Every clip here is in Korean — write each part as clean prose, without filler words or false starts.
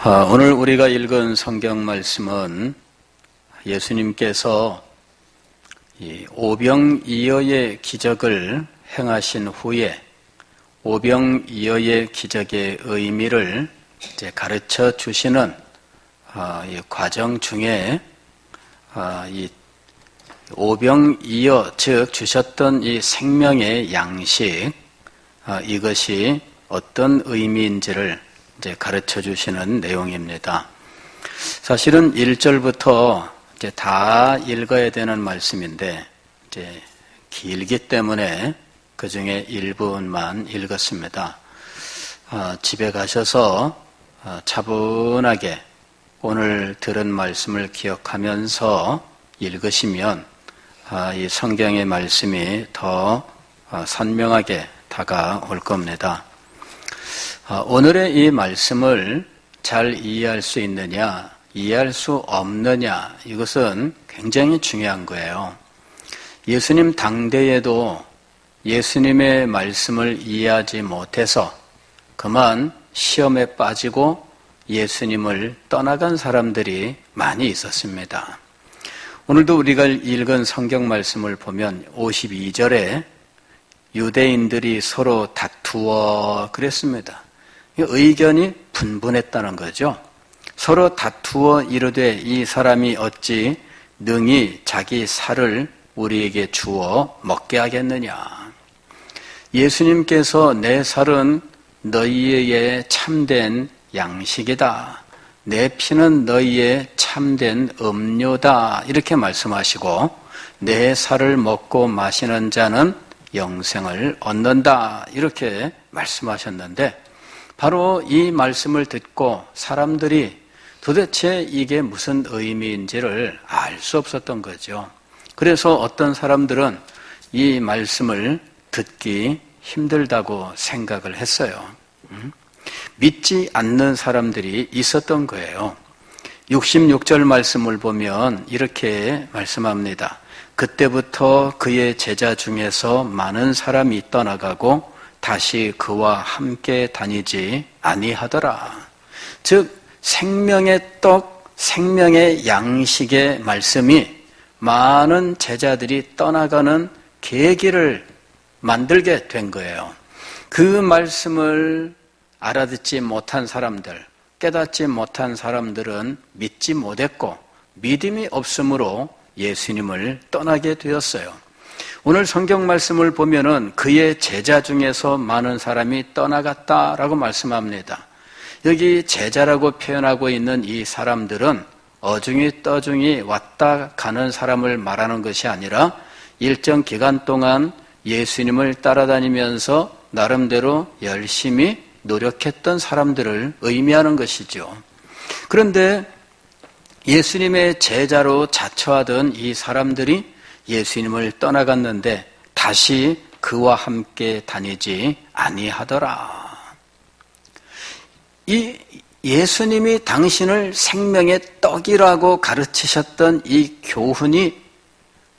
오늘 우리가 읽은 성경 말씀은 예수님께서 이 오병이어의 기적을 행하신 후에 오병이어의 기적의 의미를 이제 가르쳐 주시는 이 과정 중에 이 오병이어 즉 주셨던 이 생명의 양식 이것이 어떤 의미인지를 이제 가르쳐 주시는 내용입니다. 사실은 1절부터 이제 다 읽어야 되는 말씀인데 이제 길기 때문에 그 중에 일부분만 읽었습니다. 집에 가셔서 차분하게 오늘 들은 말씀을 기억하면서 읽으시면 이 성경의 말씀이 더 선명하게 다가올 겁니다. 오늘의 이 말씀을 잘 이해할 수 있느냐, 이해할 수 없느냐, 이것은 굉장히 중요한 거예요. 예수님 당대에도 예수님의 말씀을 이해하지 못해서 그만 시험에 빠지고 예수님을 떠나간 사람들이 많이 있었습니다. 오늘도 우리가 읽은 성경 말씀을 보면 52절에 유대인들이 서로 다투어 그랬습니다. 의견이 분분했다는 거죠. 서로 다투어 이르되 이 사람이 어찌 능히 자기 살을 우리에게 주어 먹게 하겠느냐. 예수님께서 내 살은 너희에게 참된 양식이다. 내 피는 너희의 참된 음료다. 이렇게 말씀하시고 내 살을 먹고 마시는 자는 영생을 얻는다. 이렇게 말씀하셨는데 바로 이 말씀을 듣고 사람들이 도대체 이게 무슨 의미인지를 알 수 없었던 거죠. 그래서 어떤 사람들은 이 말씀을 듣기 힘들다고 생각을 했어요. 믿지 않는 사람들이 있었던 거예요. 66절 말씀을 보면 이렇게 말씀합니다. 그때부터 그의 제자 중에서 많은 사람이 떠나가고 다시 그와 함께 다니지 아니하더라. 즉 생명의 떡, 생명의 양식의 말씀이 많은 제자들이 떠나가는 계기를 만들게 된 거예요. 그 말씀을 알아듣지 못한 사람들, 깨닫지 못한 사람들은 믿지 못했고 믿음이 없으므로 예수님을 떠나게 되었어요. 오늘 성경 말씀을 보면은 그의 제자 중에서 많은 사람이 떠나갔다라고 말씀합니다. 여기 제자라고 표현하고 있는 이 사람들은 어중이 떠중이 왔다 가는 사람을 말하는 것이 아니라 일정 기간 동안 예수님을 따라다니면서 나름대로 열심히 노력했던 사람들을 의미하는 것이죠. 그런데 예수님의 제자로 자처하던 이 사람들이 예수님을 떠나갔는데 다시 그와 함께 다니지 아니하더라. 이 예수님이 당신을 생명의 떡이라고 가르치셨던 이 교훈이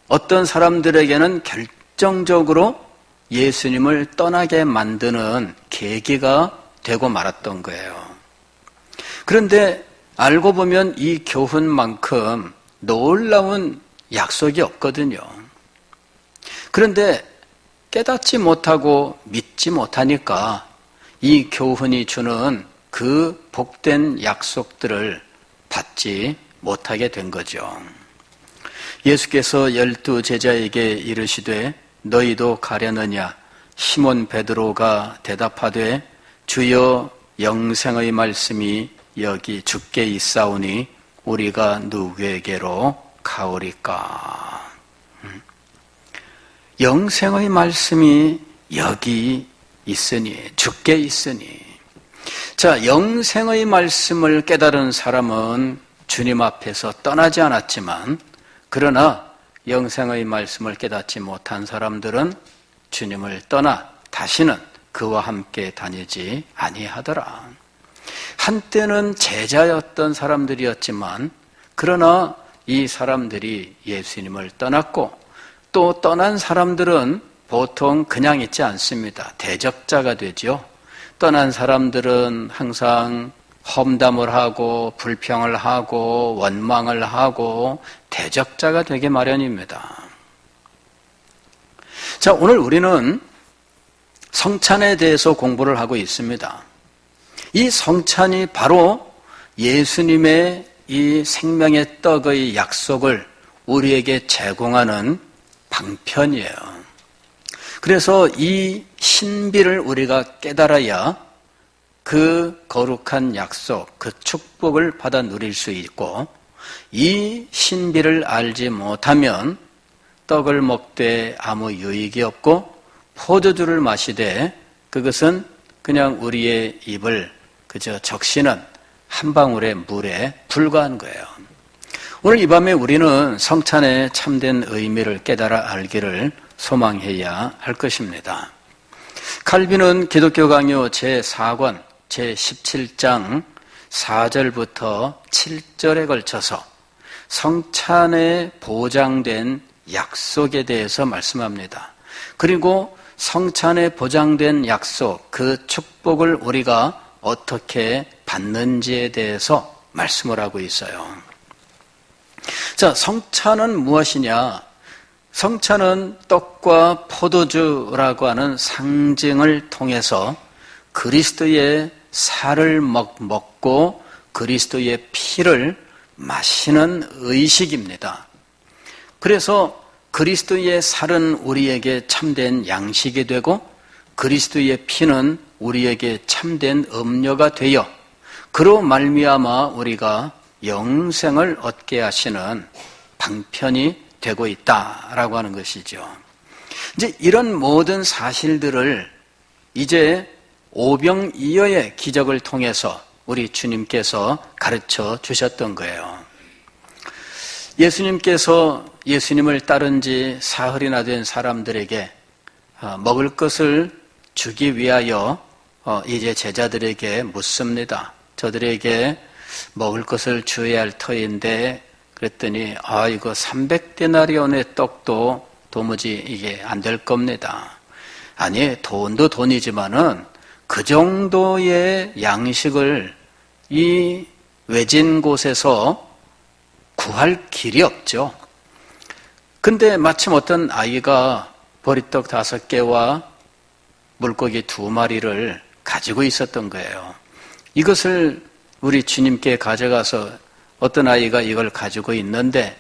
어떤 사람들에게는 결정적으로 예수님을 떠나게 만드는 계기가 되고 말았던 거예요. 그런데 알고 보면 이 교훈만큼 놀라운 약속이 없거든요. 그런데 깨닫지 못하고 믿지 못하니까 이 교훈이 주는 그 복된 약속들을 받지 못하게 된 거죠. 예수께서 12 제자에게 이르시되 너희도 가려느냐? 시몬 베드로가 대답하되 주여 영생의 말씀이 여기 주께 있사오니 우리가 누구에게로 가오리까? 영생의 말씀이 여기 있으니 주께 있으니 자, 영생의 말씀을 깨달은 사람은 주님 앞에서 떠나지 않았지만 그러나 영생의 말씀을 깨닫지 못한 사람들은 주님을 떠나 다시는 그와 함께 다니지 아니하더라. 한때는 제자였던 사람들이었지만 그러나 이 사람들이 예수님을 떠났고 또 떠난 사람들은 보통 그냥 있지 않습니다. 대적자가 되죠. 떠난 사람들은 항상 험담을 하고 불평을 하고 원망을 하고 대적자가 되게 마련입니다. 자, 오늘 우리는 성찬에 대해서 공부를 하고 있습니다. 이 성찬이 바로 예수님의 이 생명의 떡의 약속을 우리에게 제공하는 방편이에요. 그래서 이 신비를 우리가 깨달아야 그 거룩한 약속, 그 축복을 받아 누릴 수 있고, 이 신비를 알지 못하면 떡을 먹되 아무 유익이 없고 포도주를 마시되 그것은 그냥 우리의 입을 그저 적시는 한 방울의 물에 불과한 거예요. 오늘 이 밤에 우리는 성찬의 참된 의미를 깨달아 알기를 소망해야 할 것입니다. 칼빈은 기독교 강요 제4권 제17장 4절부터 7절에 걸쳐서 성찬에 보장된 약속에 대해서 말씀합니다. 그리고 성찬에 보장된 약속, 그 축복을 우리가 어떻게 받는지에 대해서 말씀을 하고 있어요. 자, 성찬은 무엇이냐? 성찬은 떡과 포도주라고 하는 상징을 통해서 그리스도의 살을 먹고 그리스도의 피를 마시는 의식입니다. 그래서 그리스도의 살은 우리에게 참된 양식이 되고 그리스도의 피는 우리에게 참된 음료가 되어 그로 말미암아 우리가 영생을 얻게 하시는 방편이 되고 있다라고 하는 것이죠. 이제 이런 모든 사실들을 이제 오병이어의 기적을 통해서 우리 주님께서 가르쳐 주셨던 거예요. 예수님께서 예수님을 따른 지 사흘이나 된 사람들에게 먹을 것을 주기 위하여 이제 제자들에게 묻습니다. 저들에게 먹을 것을 주어야 할 터인데 그랬더니 이거 300데나리온의 떡도 도무지 이게 안 될 겁니다. 아니, 돈도 돈이지만은 그 정도의 양식을 이 외진 곳에서 구할 길이 없죠. 근데 마침 어떤 아이가 보리떡 5개와 물고기 2마리를 가지고 있었던 거예요. 이것을 우리 주님께 가져가서 어떤 아이가 이걸 가지고 있는데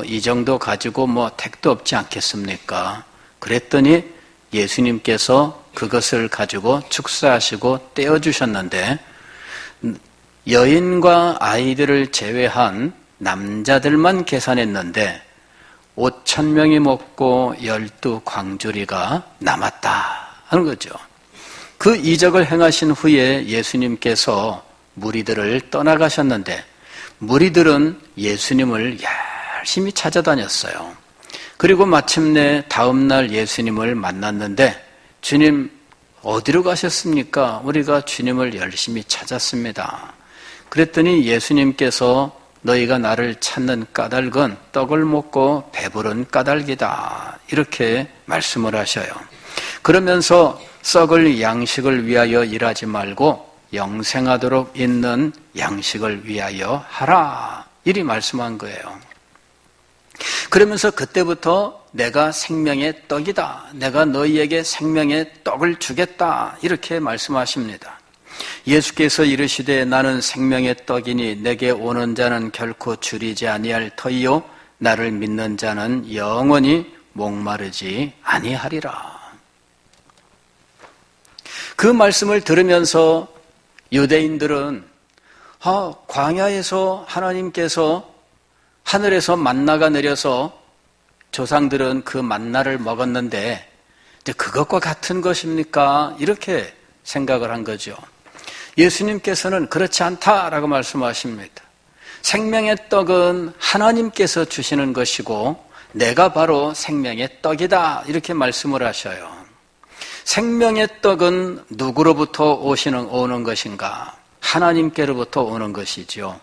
이 정도 가지고 택도 없지 않겠습니까? 그랬더니 예수님께서 그것을 가지고 축사하시고 떼어주셨는데 여인과 아이들을 제외한 남자들만 계산했는데 5,000명이 먹고 12광주리가 남았다 하는 거죠. 그 이적을 행하신 후에 예수님께서 무리들을 떠나가셨는데 무리들은 예수님을 열심히 찾아다녔어요. 그리고 마침내 다음날 예수님을 만났는데 주님 어디로 가셨습니까? 우리가 주님을 열심히 찾았습니다. 그랬더니 예수님께서 너희가 나를 찾는 까닭은 떡을 먹고 배부른 까닭이다. 이렇게 말씀을 하셔요. 그러면서 썩을 양식을 위하여 일하지 말고 영생하도록 있는 양식을 위하여 하라. 이리 말씀한 거예요. 그러면서 그때부터 내가 생명의 떡이다. 내가 너희에게 생명의 떡을 주겠다. 이렇게 말씀하십니다. 예수께서 이르시되 나는 생명의 떡이니 내게 오는 자는 결코 줄이지 아니할 터이요 나를 믿는 자는 영원히 목마르지 아니하리라. 그 말씀을 들으면서 유대인들은 광야에서 하나님께서 하늘에서 만나가 내려서 조상들은 그 만나를 먹었는데 그것과 같은 것입니까? 이렇게 생각을 한 거죠. 예수님께서는 그렇지 않다라고 말씀하십니다. 생명의 떡은 하나님께서 주시는 것이고 내가 바로 생명의 떡이다 이렇게 말씀을 하셔요. 생명의 떡은 누구로부터 오는 것인가? 하나님께로부터 오는 것이죠.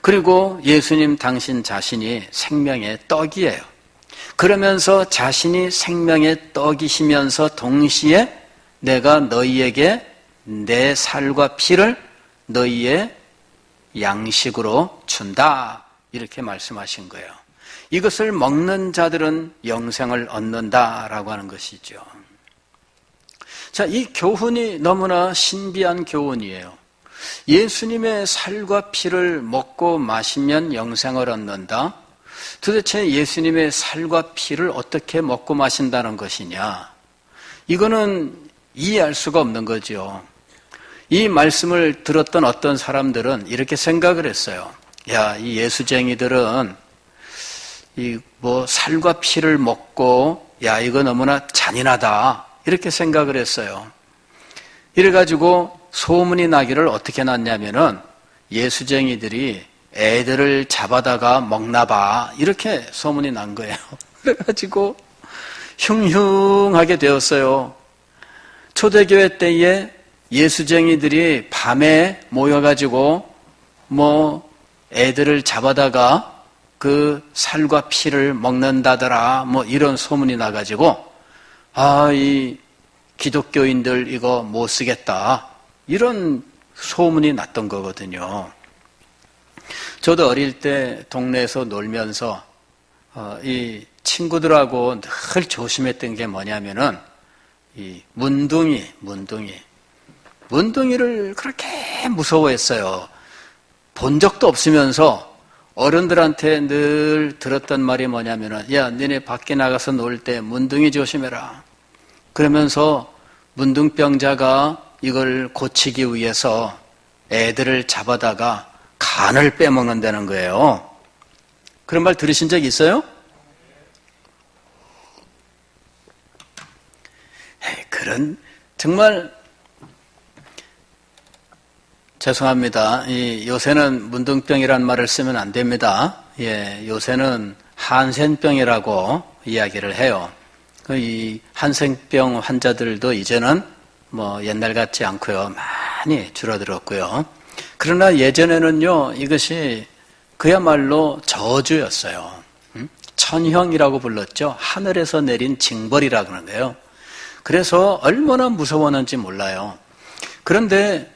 그리고 예수님 당신 자신이 생명의 떡이에요. 그러면서 자신이 생명의 떡이시면서 동시에 내가 너희에게 내 살과 피를 너희의 양식으로 준다. 이렇게 말씀하신 거예요. 이것을 먹는 자들은 영생을 얻는다라고 하는 것이죠. 자, 이 교훈이 너무나 신비한 교훈이에요. 예수님의 살과 피를 먹고 마시면 영생을 얻는다? 도대체 예수님의 살과 피를 어떻게 먹고 마신다는 것이냐? 이거는 이해할 수가 없는 거죠. 이 말씀을 들었던 어떤 사람들은 이렇게 생각을 했어요. 야, 이 예수쟁이들은 살과 피를 먹고, 야, 이거 너무나 잔인하다. 이렇게 생각을 했어요. 이래가지고 소문이 나기를 어떻게 났냐면은 예수쟁이들이 애들을 잡아다가 먹나봐. 이렇게 소문이 난 거예요. 그래가지고 흉흉하게 되었어요. 초대교회 때에 예수쟁이들이 밤에 모여가지고 애들을 잡아다가 그 살과 피를 먹는다더라. 이런 소문이 나가지고 이 기독교인들 이거 못 쓰겠다. 이런 소문이 났던 거거든요. 저도 어릴 때 동네에서 놀면서 이 친구들하고 늘 조심했던 게 뭐냐면은 이 문둥이를 그렇게 무서워했어요. 본 적도 없으면서 어른들한테 늘 들었던 말이 뭐냐면은 야, 너네 밖에 나가서 놀 때 문둥이 조심해라. 그러면서 문둥병자가 이걸 고치기 위해서 애들을 잡아다가 간을 빼먹는다는 거예요. 그런 말 들으신 적 있어요? 그런 정말 죄송합니다. 요새는 문둥병이라는 말을 쓰면 안 됩니다. 요새는 한센병이라고 이야기를 해요. 이 한센병 환자들도 이제는 옛날 같지 않고요. 많이 줄어들었고요. 그러나 예전에는요, 이것이 그야말로 저주였어요. 천형이라고 불렀죠. 하늘에서 내린 징벌이라고 하는 거예요. 그래서 얼마나 무서웠는지 몰라요. 그런데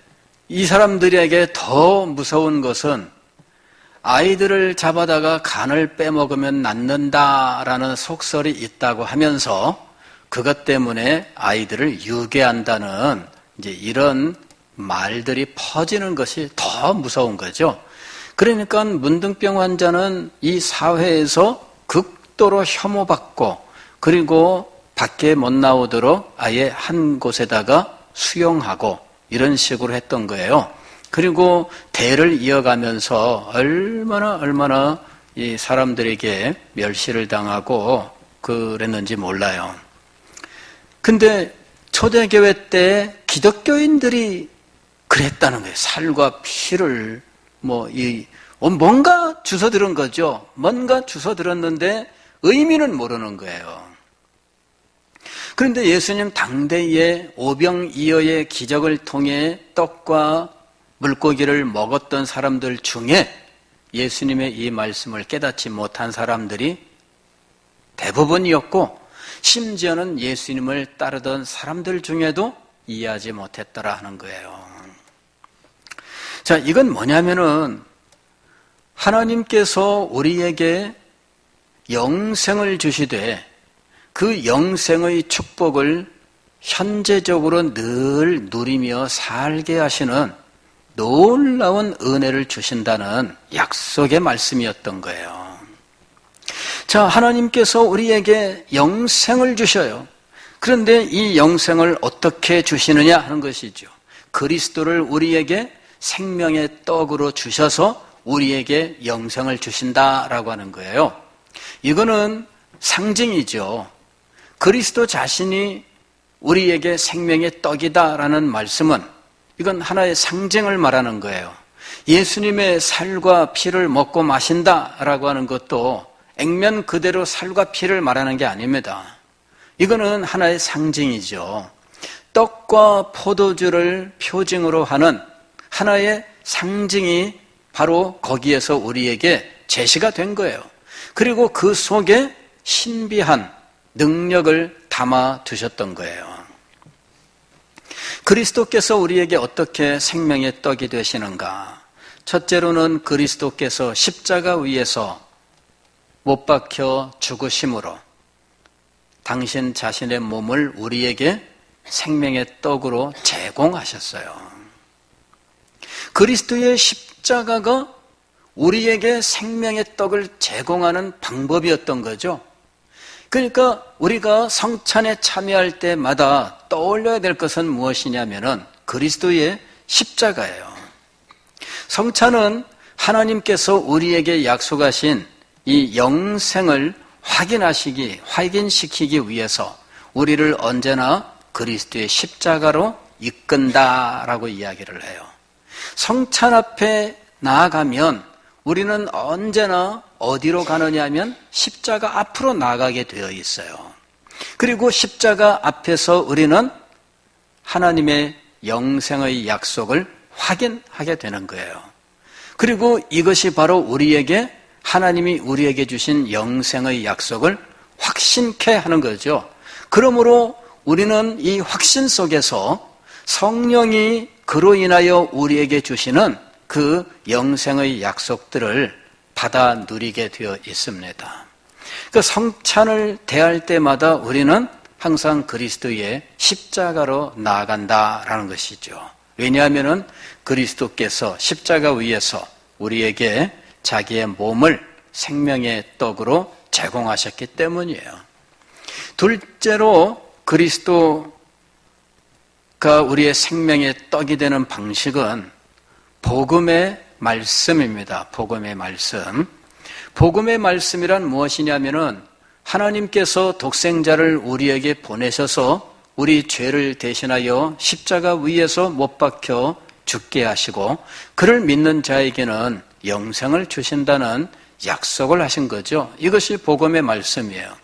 이 사람들에게 더 무서운 것은 아이들을 잡아다가 간을 빼먹으면 낫는다라는 속설이 있다고 하면서 그것 때문에 아이들을 유괴한다는 이제 이런 말들이 퍼지는 것이 더 무서운 거죠. 그러니까 문둥병 환자는 이 사회에서 극도로 혐오받고 그리고 밖에 못 나오도록 아예 한 곳에다가 수용하고 이런 식으로 했던 거예요. 그리고 대를 이어가면서 얼마나 이 사람들에게 멸시를 당하고 그랬는지 몰라요. 근데 초대교회 때 기독교인들이 그랬다는 거예요. 살과 피를 뭔가 주워 들은 거죠. 뭔가 주워 들었는데 의미는 모르는 거예요. 그런데 예수님 당대에 오병이어의 기적을 통해 떡과 물고기를 먹었던 사람들 중에 예수님의 이 말씀을 깨닫지 못한 사람들이 대부분이었고 심지어는 예수님을 따르던 사람들 중에도 이해하지 못했더라 하는 거예요. 자, 이건 뭐냐면은 하나님께서 우리에게 영생을 주시되 그 영생의 축복을 현재적으로 늘 누리며 살게 하시는 놀라운 은혜를 주신다는 약속의 말씀이었던 거예요. 자, 하나님께서 우리에게 영생을 주셔요. 그런데 이 영생을 어떻게 주시느냐 하는 것이죠. 그리스도를 우리에게 생명의 떡으로 주셔서 우리에게 영생을 주신다라고 하는 거예요. 이거는 상징이죠. 그리스도 자신이 우리에게 생명의 떡이다라는 말씀은 이건 하나의 상징을 말하는 거예요. 예수님의 살과 피를 먹고 마신다라고 하는 것도 액면 그대로 살과 피를 말하는 게 아닙니다. 이거는 하나의 상징이죠. 떡과 포도주를 표징으로 하는 하나의 상징이 바로 거기에서 우리에게 제시가 된 거예요. 그리고 그 속에 신비한 능력을 담아 두셨던 거예요. 그리스도께서 우리에게 어떻게 생명의 떡이 되시는가? 첫째로는 그리스도께서 십자가 위에서 못 박혀 죽으심으로 당신 자신의 몸을 우리에게 생명의 떡으로 제공하셨어요. 그리스도의 십자가가 우리에게 생명의 떡을 제공하는 방법이었던 거죠. 그러니까 우리가 성찬에 참여할 때마다 떠올려야 될 것은 무엇이냐면은 그리스도의 십자가예요. 성찬은 하나님께서 우리에게 약속하신 이 영생을 확인시키기 위해서 우리를 언제나 그리스도의 십자가로 이끈다라고 이야기를 해요. 성찬 앞에 나아가면 우리는 언제나 어디로 가느냐 하면 십자가 앞으로 나가게 되어 있어요. 그리고 십자가 앞에서 우리는 하나님의 영생의 약속을 확인하게 되는 거예요. 그리고 이것이 바로 하나님이 우리에게 주신 영생의 약속을 확신케 하는 거죠. 그러므로 우리는 이 확신 속에서 성령이 그로 인하여 우리에게 주시는 그 영생의 약속들을 받아 누리게 되어 있습니다. 그 성찬을 대할 때마다 우리는 항상 그리스도의 십자가로 나아간다라는 것이죠. 왜냐하면 그리스도께서 십자가 위에서 우리에게 자기의 몸을 생명의 떡으로 제공하셨기 때문이에요. 둘째로 그리스도가 우리의 생명의 떡이 되는 방식은 복음의 말씀입니다. 복음의 말씀. 복음의 말씀이란 무엇이냐면은 하나님께서 독생자를 우리에게 보내셔서 우리 죄를 대신하여 십자가 위에서 못 박혀 죽게 하시고 그를 믿는 자에게는 영생을 주신다는 약속을 하신 거죠. 이것이 복음의 말씀이에요.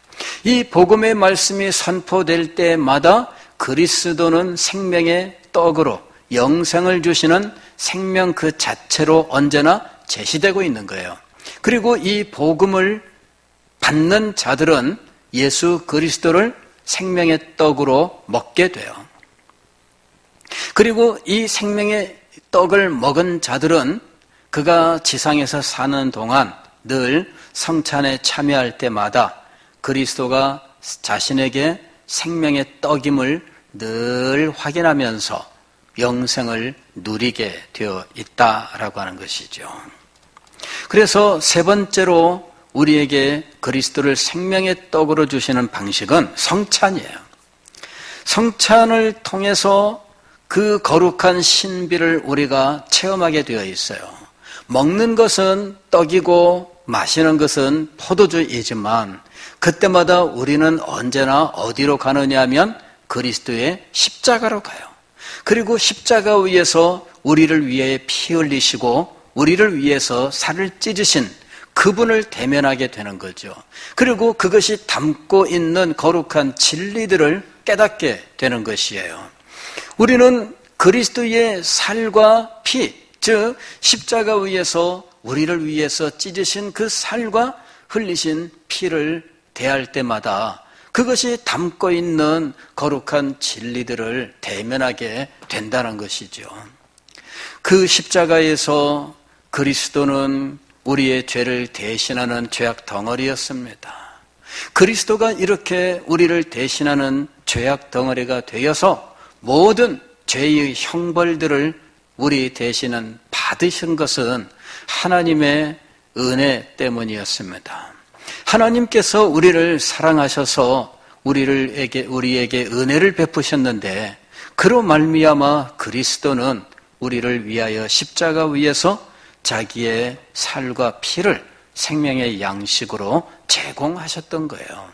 이 복음의 말씀이 선포될 때마다 그리스도는 생명의 떡으로 영생을 주시는 생명 그 자체로 언제나 제시되고 있는 거예요. 그리고 이 복음을 받는 자들은 예수 그리스도를 생명의 떡으로 먹게 돼요. 그리고 이 생명의 떡을 먹은 자들은 그가 지상에서 사는 동안 늘 성찬에 참여할 때마다 그리스도가 자신에게 생명의 떡임을 늘 확인하면서 영생을 누리게 되어 있다라고 하는 것이죠. 그래서 세 번째로 우리에게 그리스도를 생명의 떡으로 주시는 방식은 성찬이에요. 성찬을 통해서 그 거룩한 신비를 우리가 체험하게 되어 있어요. 먹는 것은 떡이고 마시는 것은 포도주이지만 그때마다 우리는 언제나 어디로 가느냐 하면 그리스도의 십자가로 가요. 그리고 십자가 위에서 우리를 위해 피 흘리시고 우리를 위해서 살을 찢으신 그분을 대면하게 되는 거죠. 그리고 그것이 담고 있는 거룩한 진리들을 깨닫게 되는 것이에요. 우리는 그리스도의 살과 피, 즉 십자가 위에서 우리를 위해서 찢으신 그 살과 흘리신 피를 대할 때마다 그것이 담고 있는 거룩한 진리들을 대면하게 된다는 것이죠. 그 십자가에서 그리스도는 우리의 죄를 대신하는 죄악 덩어리였습니다. 그리스도가 이렇게 우리를 대신하는 죄악 덩어리가 되어서 모든 죄의 형벌들을 우리 대신은 받으신 것은 하나님의 은혜 때문이었습니다. 하나님께서 우리를 사랑하셔서 우리에게 은혜를 베푸셨는데 그로 말미암아 그리스도는 우리를 위하여 십자가 위에서 자기의 살과 피를 생명의 양식으로 제공하셨던 거예요.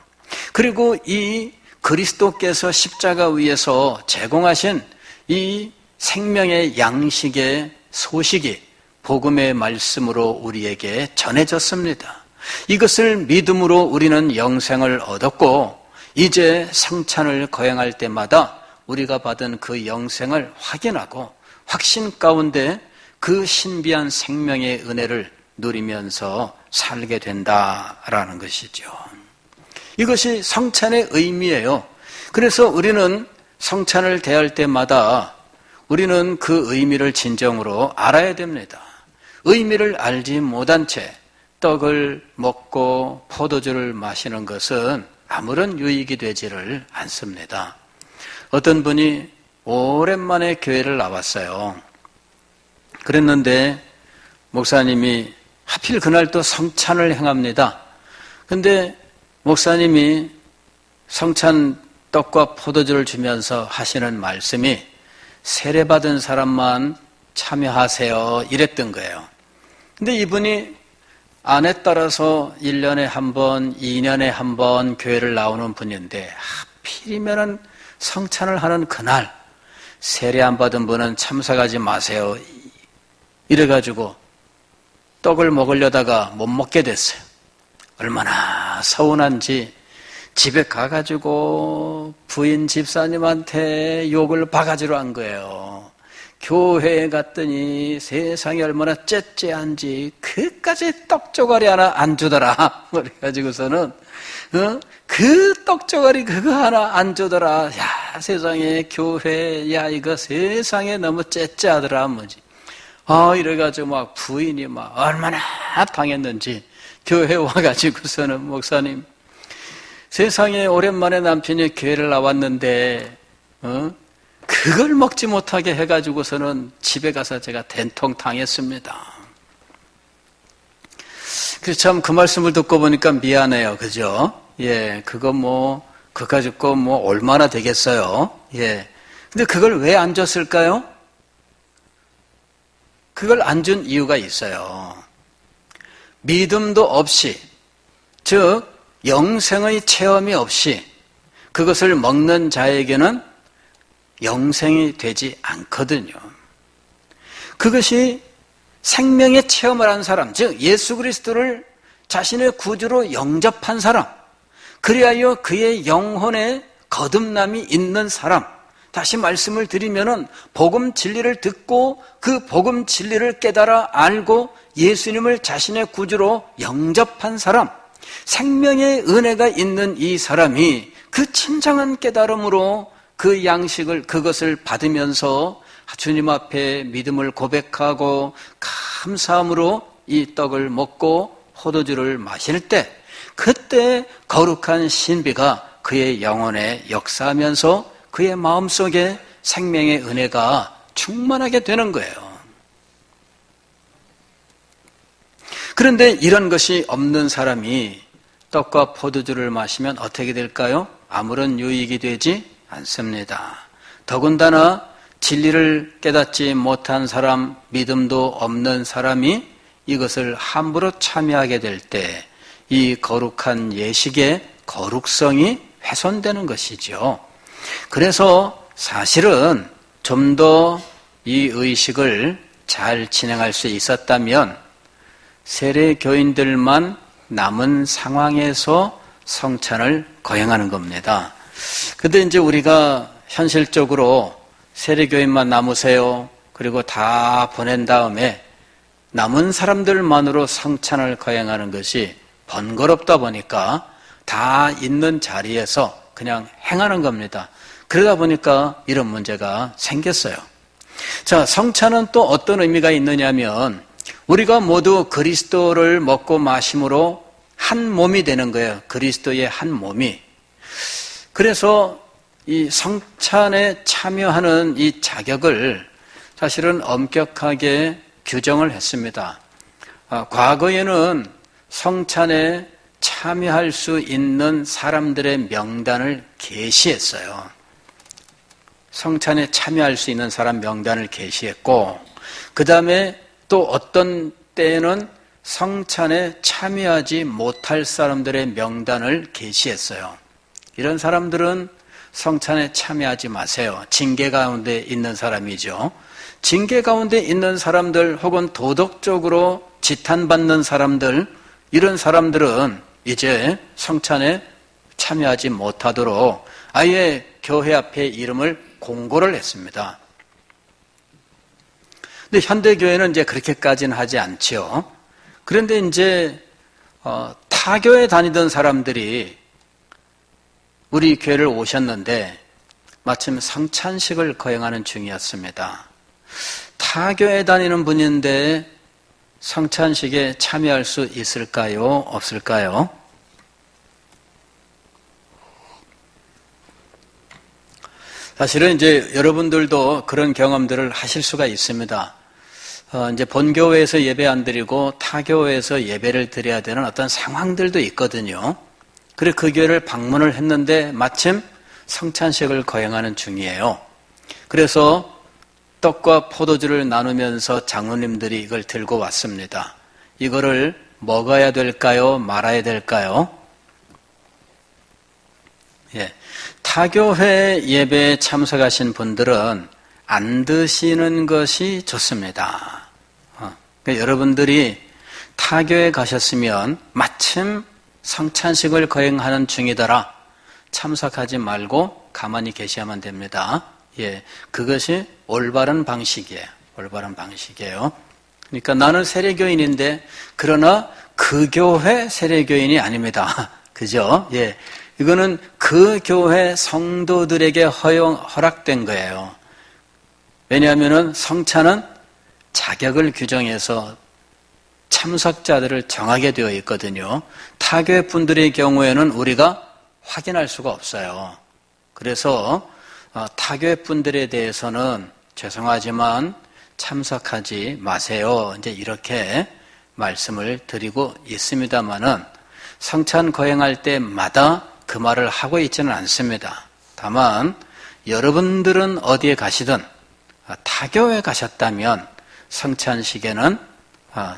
그리고 이 그리스도께서 십자가 위에서 제공하신 이 생명의 양식의 소식이 복음의 말씀으로 우리에게 전해졌습니다. 이것을 믿음으로 우리는 영생을 얻었고 이제 성찬을 거행할 때마다 우리가 받은 그 영생을 확인하고 확신 가운데 그 신비한 생명의 은혜를 누리면서 살게 된다라는 것이죠. 이것이 성찬의 의미예요. 그래서 우리는 성찬을 대할 때마다 우리는 그 의미를 진정으로 알아야 됩니다. 의미를 알지 못한 채 떡을 먹고 포도주를 마시는 것은 아무런 유익이 되지를 않습니다. 어떤 분이 오랜만에 교회를 나왔어요. 그랬는데 목사님이 하필 그날 또 성찬을 행합니다. 근데 목사님이 성찬 떡과 포도주를 주면서 하시는 말씀이 세례받은 사람만 참여하세요 이랬던 거예요. 근데 이분이 안에 따라서 1년에 한 번, 2년에 한 번 교회를 나오는 분인데 하필이면 성찬을 하는 그날 세례 안 받은 분은 참석하지 마세요 이래가지고 떡을 먹으려다가 못 먹게 됐어요. 얼마나 서운한지 집에 가가지고 부인 집사님한테 욕을 바가지로 한 거예요. 교회에 갔더니 세상이 얼마나 째째한지 그까지 떡조가리 하나 안 주더라. 그래가지고서는 그 떡조가리 그거 하나 안 주더라. 야 세상에 교회 야 이거 세상에 너무 째째하더라 뭐지. 이래가지고 막 부인이 막 얼마나 당했는지 교회 와가지고서는 목사님 세상에 오랜만에 남편이 교회를 나왔는데 그걸 먹지 못하게 해가지고서는 집에 가서 제가 된통 당했습니다. 그래서 참 그 말씀을 듣고 보니까 미안해요. 그죠? 예, 그거 가지고 얼마나 되겠어요? 예. 근데 그걸 왜 안 줬을까요? 그걸 안 준 이유가 있어요. 믿음도 없이, 즉, 영생의 체험이 없이 그것을 먹는 자에게는 영생이 되지 않거든요. 그것이 생명의 체험을 한 사람, 즉 예수 그리스도를 자신의 구주로 영접한 사람, 그리하여 그의 영혼에 거듭남이 있는 사람, 다시 말씀을 드리면은 복음 진리를 듣고 그 복음 진리를 깨달아 알고 예수님을 자신의 구주로 영접한 사람, 생명의 은혜가 있는 이 사람이 그 진정한 깨달음으로 그 양식을 그것을 받으면서 주님 앞에 믿음을 고백하고 감사함으로 이 떡을 먹고 포도주를 마실 때 그때 거룩한 신비가 그의 영혼에 역사하면서 그의 마음속에 생명의 은혜가 충만하게 되는 거예요. 그런데 이런 것이 없는 사람이 떡과 포도주를 마시면 어떻게 될까요? 아무런 유익이 되지 않습니다. 더군다나 진리를 깨닫지 못한 사람, 믿음도 없는 사람이 이것을 함부로 참여하게 될 때 이 거룩한 예식의 거룩성이 훼손되는 것이죠. 그래서 사실은 좀 더 이 의식을 잘 진행할 수 있었다면 세례 교인들만 남은 상황에서 성찬을 거행하는 겁니다. 근데 이제 우리가 현실적으로 세례교인만 남으세요. 그리고 다 보낸 다음에 남은 사람들만으로 성찬을 거행하는 것이 번거롭다 보니까 다 있는 자리에서 그냥 행하는 겁니다. 그러다 보니까 이런 문제가 생겼어요. 자, 성찬은 또 어떤 의미가 있느냐면 우리가 모두 그리스도를 먹고 마심으로 한 몸이 되는 거예요. 그리스도의 한 몸이. 그래서 이 성찬에 참여하는 이 자격을 사실은 엄격하게 규정을 했습니다. 과거에는 성찬에 참여할 수 있는 사람들의 명단을 게시했어요. 성찬에 참여할 수 있는 사람 명단을 게시했고, 그 다음에 또 어떤 때에는 성찬에 참여하지 못할 사람들의 명단을 게시했어요. 이런 사람들은 성찬에 참여하지 마세요. 징계 가운데 있는 사람이죠. 징계 가운데 있는 사람들 혹은 도덕적으로 지탄받는 사람들, 이런 사람들은 이제 성찬에 참여하지 못하도록 아예 교회 앞에 이름을 공고를 했습니다. 근데 현대교회는 이제 그렇게까지는 하지 않죠. 그런데 이제 타교에 다니던 사람들이 우리 교회를 오셨는데 마침 성찬식을 거행하는 중이었습니다. 타교에 다니는 분인데 성찬식에 참여할 수 있을까요? 없을까요? 사실은 이제 여러분들도 그런 경험들을 하실 수가 있습니다. 이제 본교회에서 예배 안 드리고 타교회에서 예배를 드려야 되는 어떤 상황들도 있거든요. 그래서 그 교회를 방문을 했는데 마침 성찬식을 거행하는 중이에요. 그래서 떡과 포도주를 나누면서 장로님들이 이걸 들고 왔습니다. 이거를 먹어야 될까요? 말아야 될까요? 타교회 예배에 참석하신 분들은 안 드시는 것이 좋습니다. 그러니까 여러분들이 타교에 가셨으면 마침 성찬식을 거행하는 중이더라. 참석하지 말고 가만히 계셔야만 됩니다. 그것이 올바른 방식이에요. 올바른 방식이에요. 그러니까 나는 세례교인인데 그러나 그 교회 세례교인이 아닙니다. 그죠? 이거는 그 교회 성도들에게 허락된 거예요. 왜냐하면 성찬은 자격을 규정해서 참석자들을 정하게 되어 있거든요. 타교회 분들의 경우에는 우리가 확인할 수가 없어요. 그래서 타교회 분들에 대해서는 죄송하지만 참석하지 마세요. 이제 이렇게 말씀을 드리고 있습니다만은 성찬 거행할 때마다 그 말을 하고 있지는 않습니다. 다만 여러분들은 어디에 가시든 타교회 가셨다면 성찬식에는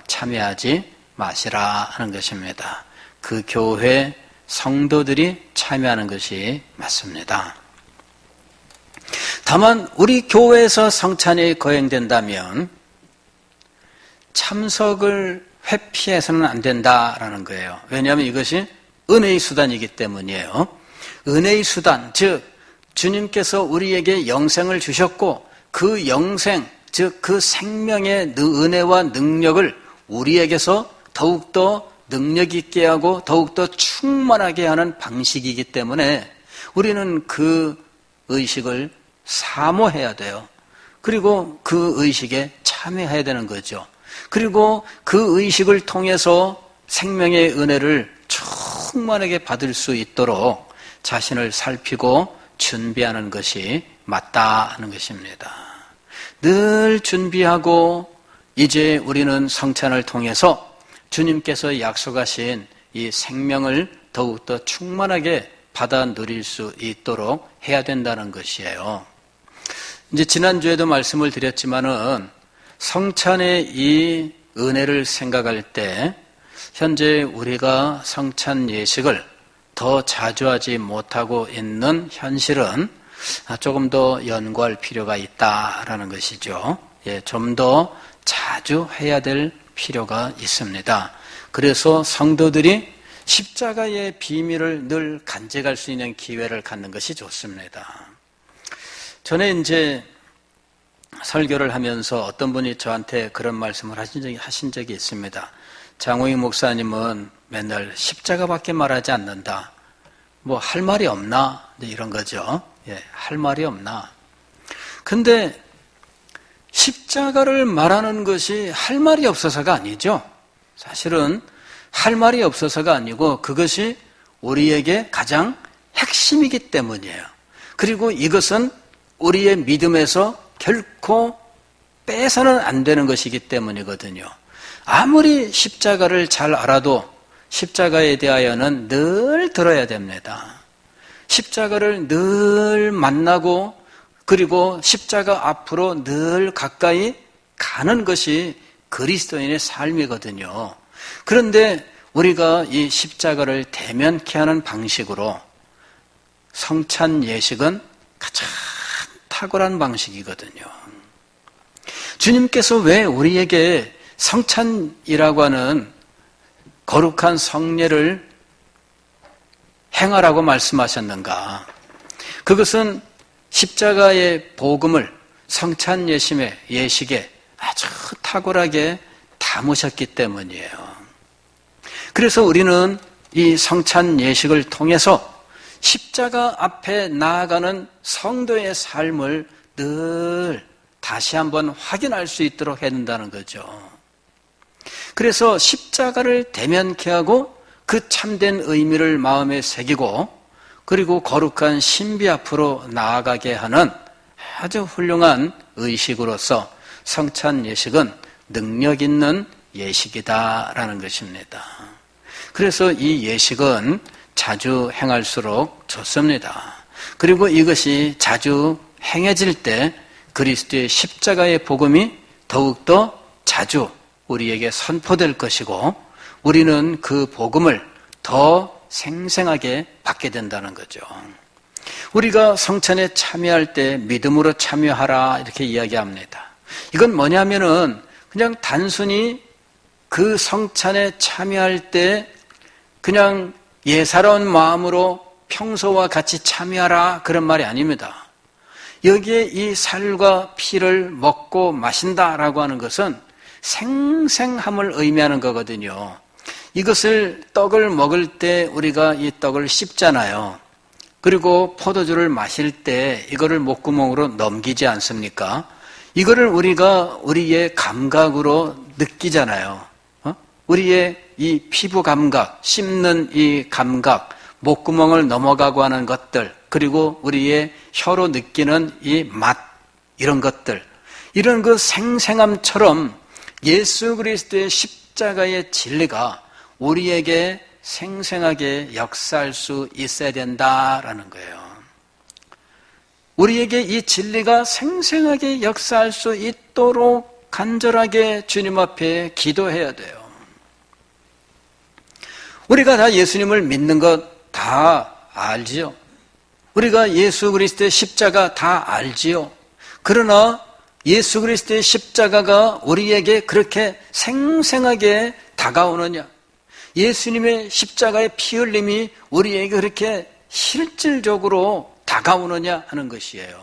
참여하지 마시라 하는 것입니다. 그 교회 성도들이 참여하는 것이 맞습니다. 다만 우리 교회에서 성찬이 거행된다면 참석을 회피해서는 안 된다라는 거예요. 왜냐하면 이것이 은혜의 수단이기 때문이에요. 은혜의 수단, 즉 주님께서 우리에게 영생을 주셨고 그 영생, 즉 그 생명의 은혜와 능력을 우리에게서 더욱더 능력 있게 하고 더욱더 충만하게 하는 방식이기 때문에 우리는 그 의식을 사모해야 돼요. 그리고 그 의식에 참여해야 되는 거죠. 그리고 그 의식을 통해서 생명의 은혜를 충만하게 받을 수 있도록 자신을 살피고 준비하는 것이 맞다 하는 것입니다. 늘 준비하고 이제 우리는 성찬을 통해서 주님께서 약속하신 이 생명을 더욱더 충만하게 받아 누릴 수 있도록 해야 된다는 것이에요. 이제 지난주에도 말씀을 드렸지만은 성찬의 이 은혜를 생각할 때 현재 우리가 성찬 예식을 더 자주 하지 못하고 있는 현실은 조금 더 연구할 필요가 있다라는 것이죠. 좀 더 자주 해야 될 필요가 있습니다. 그래서 성도들이 십자가의 비밀을 늘 간직할 수 있는 기회를 갖는 것이 좋습니다. 전에 이제 설교를 하면서 어떤 분이 저한테 그런 말씀을 하신 적이 있습니다. 장호익 목사님은 맨날 십자가밖에 말하지 않는다. 뭐 할 말이 없나? 이런 거죠. 할 말이 없나? 근데 십자가를 말하는 것이 할 말이 없어서가 아니죠. 사실은 할 말이 없어서가 아니고 그것이 우리에게 가장 핵심이기 때문이에요. 그리고 이것은 우리의 믿음에서 결코 빼서는 안 되는 것이기 때문이거든요. 아무리 십자가를 잘 알아도 십자가에 대하여는 늘 들어야 됩니다. 십자가를 늘 만나고 그리고 십자가 앞으로 늘 가까이 가는 것이 그리스도인의 삶이거든요. 그런데 우리가 이 십자가를 대면케 하는 방식으로 성찬 예식은 가장 탁월한 방식이거든요. 주님께서 왜 우리에게 성찬이라고 하는 거룩한 성례를 행하라고 말씀하셨는가? 그것은 십자가의 복음을 성찬 예식에 아주 탁월하게 담으셨기 때문이에요. 그래서 우리는 이 성찬 예식을 통해서 십자가 앞에 나아가는 성도의 삶을 늘 다시 한번 확인할 수 있도록 해야 된다는 거죠. 그래서 십자가를 대면케 하고 그 참된 의미를 마음에 새기고 그리고 거룩한 신비 앞으로 나아가게 하는 아주 훌륭한 의식으로서 성찬 예식은 능력 있는 예식이다라는 것입니다. 그래서 이 예식은 자주 행할수록 좋습니다. 그리고 이것이 자주 행해질 때 그리스도의 십자가의 복음이 더욱더 자주 우리에게 선포될 것이고 우리는 그 복음을 더 생생하게 받게 된다는 거죠. 우리가 성찬에 참여할 때 믿음으로 참여하라 이렇게 이야기합니다. 이건 뭐냐면은 그냥 단순히 그 성찬에 참여할 때 그냥 예사로운 마음으로 평소와 같이 참여하라 그런 말이 아닙니다. 여기에 이 살과 피를 먹고 마신다라고 하는 것은 생생함을 의미하는 거거든요. 이것을 떡을 먹을 때 우리가 이 떡을 씹잖아요. 그리고 포도주를 마실 때 이거를 목구멍으로 넘기지 않습니까? 이거를 우리가 우리의 감각으로 느끼잖아요. 우리의 이 피부 감각, 씹는 이 감각, 목구멍을 넘어가고 하는 것들, 그리고 우리의 혀로 느끼는 이 맛, 이런 것들, 이런 그 생생함처럼 예수 그리스도의 십자가의 진리가 우리에게 생생하게 역사할 수 있어야 된다라는 거예요. 우리에게 이 진리가 생생하게 역사할 수 있도록 간절하게 주님 앞에 기도해야 돼요. 우리가 다 예수님을 믿는 것 다 알지요. 우리가 예수 그리스도의 십자가 다 알지요. 그러나 예수 그리스도의 십자가가 우리에게 그렇게 생생하게 다가오느냐? 예수님의 십자가의 피 흘림이 우리에게 그렇게 실질적으로 다가오느냐 하는 것이에요.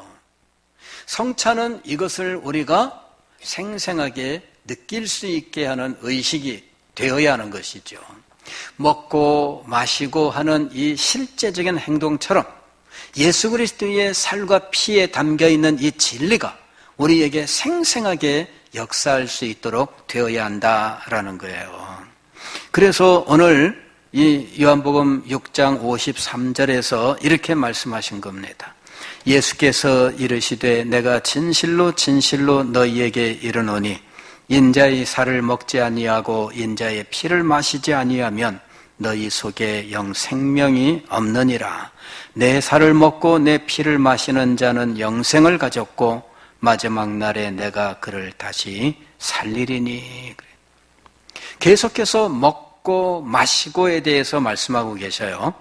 성찬은 이것을 우리가 생생하게 느낄 수 있게 하는 의식이 되어야 하는 것이죠. 먹고 마시고 하는 이 실제적인 행동처럼 예수 그리스도의 살과 피에 담겨있는 이 진리가 우리에게 생생하게 역사할 수 있도록 되어야 한다라는 거예요. 그래서 오늘 이 요한복음 6장 53절에서 이렇게 말씀하신 겁니다. 예수께서 이르시되 내가 진실로 진실로 너희에게 이르노니 인자의 살을 먹지 아니하고 인자의 피를 마시지 아니하면 너희 속에 영 생명이 없느니라. 내 살을 먹고 내 피를 마시는 자는 영생을 가졌고 마지막 날에 내가 그를 다시 살리리니. 계속해서 먹고 마시고에 대해서 말씀하고 계셔요.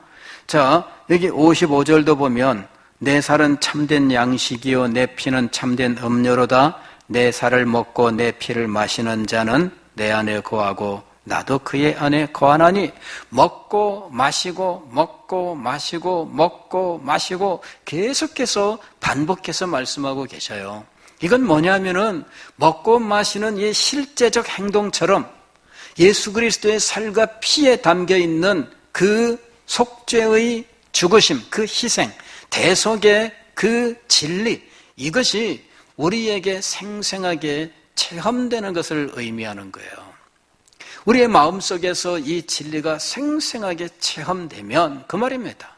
자, 여기 55절도 보면 내 살은 참된 양식이요 내 피는 참된 음료로다. 내 살을 먹고 내 피를 마시는 자는 내 안에 거하고 나도 그의 안에 거하나니. 먹고 마시고 먹고 마시고 먹고 마시고 계속해서 반복해서 말씀하고 계셔요. 이건 뭐냐면은 먹고 마시는 이 실제적 행동처럼 예수 그리스도의 살과 피에 담겨있는 그 속죄의 죽으심, 그 희생, 대속의 그 진리, 이것이 우리에게 생생하게 체험되는 것을 의미하는 거예요. 우리의 마음속에서 이 진리가 생생하게 체험되면 그 말입니다.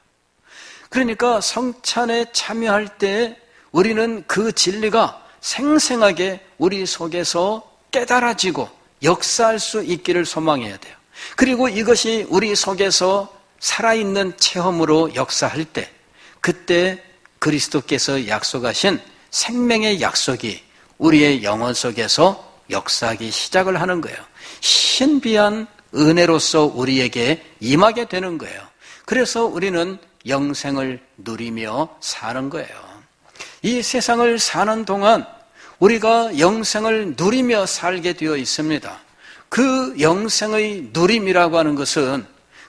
그러니까 성찬에 참여할 때 우리는 그 진리가 생생하게 우리 속에서 깨달아지고 역사할 수 있기를 소망해야 돼요. 그리고 이것이 우리 속에서 살아있는 체험으로 역사할 때 그때 그리스도께서 약속하신 생명의 약속이 우리의 영혼 속에서 역사하기 시작을 하는 거예요. 신비한 은혜로서 우리에게 임하게 되는 거예요. 그래서 우리는 영생을 누리며 사는 거예요. 이 세상을 사는 동안 우리가 영생을 누리며 살게 되어 있습니다. 그 영생의 누림이라고 하는 것은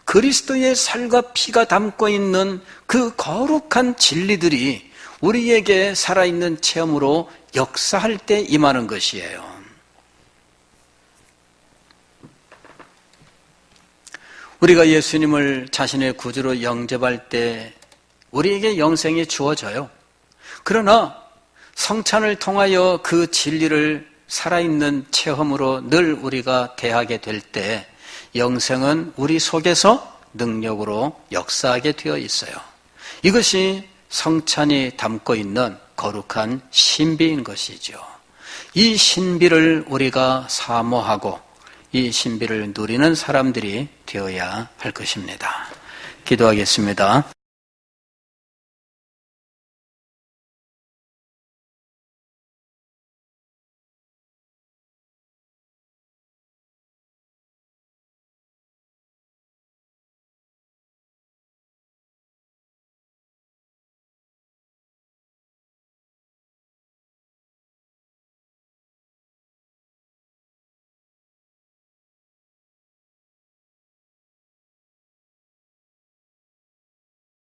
그리스도의 살과 피가 담고 있는 그 거룩한 진리들이 우리에게 살아있는 체험으로 역사할 때 임하는 것이에요. 우리가 예수님을 자신의 구주로 영접할 때 우리에게 영생이 주어져요. 그러나 성찬을 통하여 그 진리를 살아있는 체험으로 늘 우리가 대하게 될 때 영생은 우리 속에서 능력으로 역사하게 되어 있어요. 이것이 성찬이 담고 있는 거룩한 신비인 것이죠. 이 신비를 우리가 사모하고 이 신비를 누리는 사람들이 되어야 할 것입니다. 기도하겠습니다.